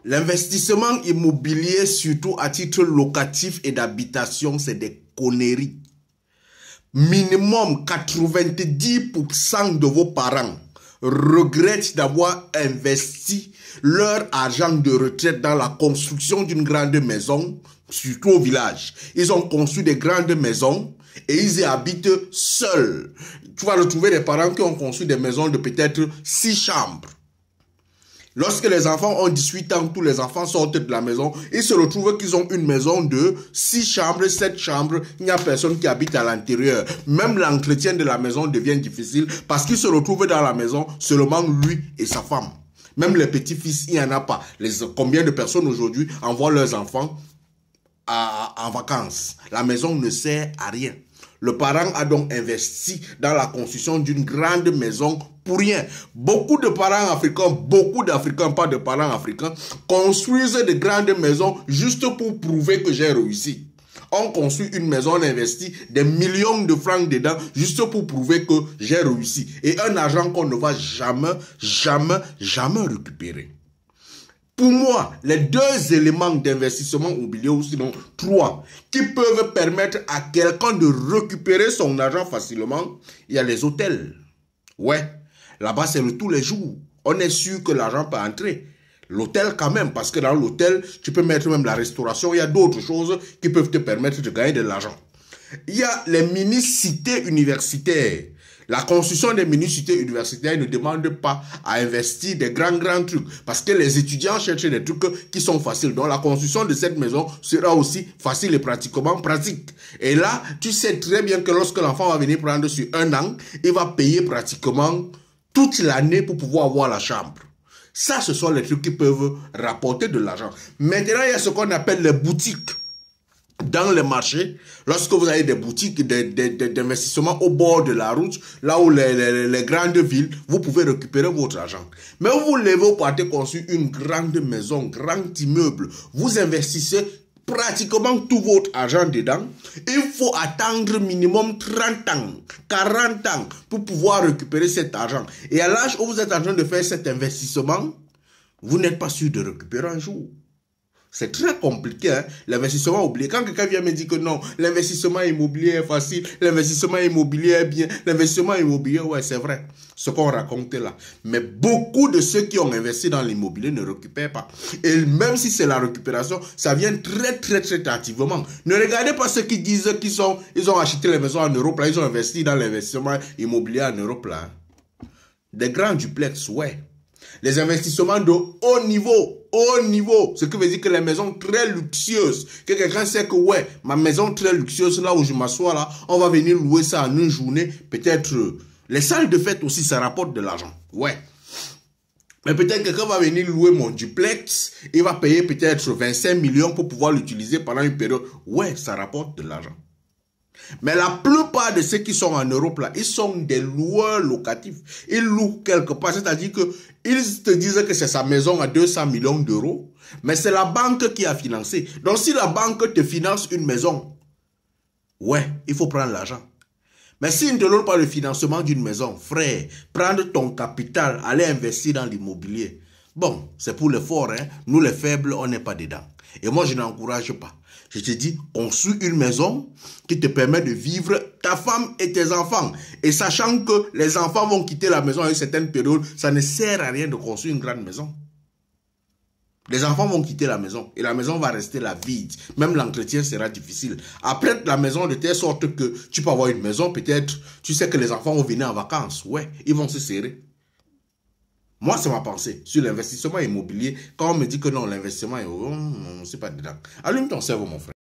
L'investissement immobilier, surtout à titre locatif et d'habitation, c'est des conneries. Minimum 90% de vos parents regrettent d'avoir investi leur argent de retraite dans la construction d'une grande maison, surtout au village. Ils ont construit des grandes maisons et ils y habitent seuls. Tu vas retrouver des parents qui ont construit des maisons de peut-être 6 chambres. Lorsque les enfants ont 18 ans, tous les enfants sortent de la maison, ils se retrouvent qu'ils ont une maison de 6 chambres, 7 chambres, il n'y a personne qui habite à l'intérieur. Même l'entretien de la maison devient difficile parce qu'ils se retrouvent dans la maison seulement lui et sa femme. Même les petits-fils, il n'y en a pas. Combien de personnes aujourd'hui envoient leurs enfants en vacances? La maison ne sert à rien. Le parent a donc investi dans la construction d'une grande maison pour rien. Beaucoup de parents africains, beaucoup d'Africains, pas de parents africains, construisent de grandes maisons juste pour prouver que j'ai réussi. On construit une maison, on investit des millions de francs dedans juste pour prouver que j'ai réussi. Et un argent qu'on ne va jamais récupérer. Pour moi, les 2 éléments d'investissement immobilier, ou sinon 3, qui peuvent permettre à quelqu'un de récupérer son argent facilement, il y a les hôtels. Ouais, là-bas c'est le tous les jours. On est sûr que l'argent peut entrer. L'hôtel quand même, parce que dans l'hôtel, tu peux mettre même la restauration. Il y a d'autres choses qui peuvent te permettre de gagner de l'argent. Il y a les mini-cités universitaires. La construction des mini-cités universitaires ne demande pas à investir des grands trucs. Parce que les étudiants cherchent des trucs qui sont faciles. Donc la construction de cette maison sera aussi facile et pratiquement pratique. Et là, tu sais très bien que lorsque l'enfant va venir prendre sur 1 an, il va payer pratiquement toute l'année pour pouvoir avoir la chambre. Ça, ce sont les trucs qui peuvent rapporter de l'argent. Maintenant, il y a ce qu'on appelle les boutiques. Dans les marchés, lorsque vous avez des boutiques d'investissement au bord de la route, là où les grandes villes, vous pouvez récupérer votre argent. Mais vous levez, vous partez construire une grande maison, grand immeuble, vous investissez pratiquement tout votre argent dedans. Il faut attendre minimum 30 ans, 40 ans pour pouvoir récupérer cet argent. Et à l'âge où vous êtes en train de faire cet investissement, vous n'êtes pas sûr de récupérer un jour. C'est très compliqué, hein? L'investissement immobilier. Quand quelqu'un vient me dire que non, l'investissement immobilier est facile, l'investissement immobilier est bien, l'investissement immobilier, ouais, c'est vrai, ce qu'on raconte là. Mais beaucoup de ceux qui ont investi dans l'immobilier ne récupèrent pas. Et même si c'est la récupération, ça vient très tardivement. Ne regardez pas ceux qui disent qu'ils ont acheté les maisons en Europe, là, ils ont investi dans l'investissement immobilier en Europe, là. Des grands duplex, ouais. Les investissements de haut niveau, ce qui veut dire que les maisons très luxueuses, que quelqu'un sait que ouais, ma maison très luxueuse, là où je m'assois là, on va venir louer ça en une journée, peut-être, les salles de fête aussi, ça rapporte de l'argent, ouais. Mais peut-être quelqu'un va venir louer mon duplex, il va payer peut-être 25 millions pour pouvoir l'utiliser pendant une période, ouais, ça rapporte de l'argent. Mais la plupart de ceux qui sont en Europe, là, ils sont des loueurs locatifs. Ils louent quelque part, c'est-à-dire qu'ils te disent que c'est sa maison à 200 millions d'euros, mais c'est la banque qui a financé. Donc si la banque te finance une maison, ouais, il faut prendre l'argent. Mais s'ils ne te donnent pas le financement d'une maison, frère, prendre ton capital, aller investir dans l'immobilier. Bon, c'est pour les forts, hein. Nous les faibles, on n'est pas dedans. Et moi, je n'encourage pas. Je te dis, construis une maison qui te permet de vivre ta femme et tes enfants. Et sachant que les enfants vont quitter la maison à une certaine période, ça ne sert à rien de construire une grande maison. Les enfants vont quitter la maison et la maison va rester là vide. Même l'entretien sera difficile. Après la maison de telle sorte que tu peux avoir une maison, peut-être, tu sais que les enfants vont venir en vacances. Ouais, ils vont se serrer. Moi, c'est ma pensée sur l'investissement immobilier. Quand on me dit que non, l'investissement, c'est pas dedans. Allume ton cerveau, mon frère.